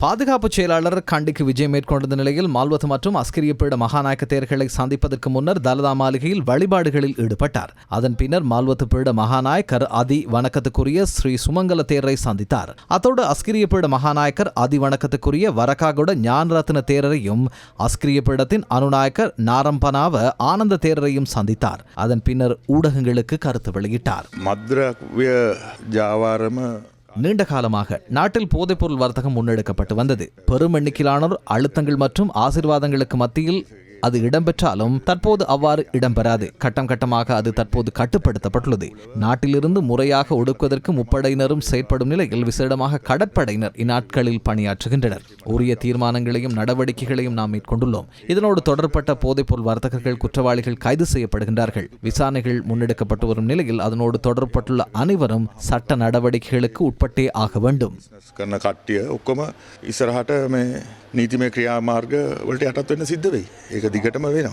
பாதுகாப்பு செயலாளர் கண்டிக்கு விஜயம் மேற்கொண்ட நிலையில் மால்வத்து மற்றும் அஸ்கிரியப்பீட மகாநாயக்க தேர்களை சந்திப்பதற்கு முன்னர் தலதா மாளிகையில் வழிபாடுகளில் ஈடுபட்டார். அதன் பின்னர் மால்வத்து பீட மகாநாயக்கர் அதி வணக்கத்துக்குரிய ஸ்ரீ சுமங்கல தேரரை சந்தித்தார். அத்தோடு அஸ்கிரியப்பீட மகாநாயக்கர் அதி வணக்கத்துக்குரிய வரகாகுட ஞானரத்ன தேரரையும் அஸ்கிரிய பீடத்தின் அனுநாயக்கர் நாரம்பனாவ ஆனந்த தேரரையும் சந்தித்தார். அதன் பின்னர் ஊடகங்களுக்கு கருத்து வெளியிட்டார். நீண்ட காலமாக நாட்டில் போதைப்பொருள் வர்த்தகம் முன்னெடுக்கப்பட்டு வந்தது. பெரும் எண்ணிக்கையிலானோர் அழுத்தங்கள் மற்றும் ஆசீர்வாதங்களுக்கு மத்தியில் அது இடம்பெற்றாலும் தற்போது அவ்வாறு இடம்பெறாது. கட்டம் கட்டமாக அது தற்போது கட்டுப்படுத்தப்பட்டுள்ளது. நாட்டிலிருந்து முறையாக ஒடுக்குவதற்கு முப்படையினரும் செயற்படும் நிலையில் விசேடமாக கடற்படையினர் இந்நாட்களில் பணியாற்றுகின்றனர். உரிய தீர்மானங்களையும் நடவடிக்கைகளையும் நாம் மேற்கொண்டுள்ளோம். இதனோடு தொடர்பட்ட போதைப்பொருள் வர்த்தகர்கள் குற்றவாளிகள் கைது செய்யப்படுகின்றார்கள். விசாரணைகள் முன்னெடுக்கப்பட்டு வரும் நிலையில் அதனோடு தொடர்பட்டுள்ள அனைவரும் சட்ட நடவடிக்கைகளுக்கு உட்பட்டே ஆக வேண்டும். නීතිමය ක්‍රියාමාර්ග වලට යටත් වෙන්න සිද්ධ වෙයි. ඒක දිගටම වෙනවා.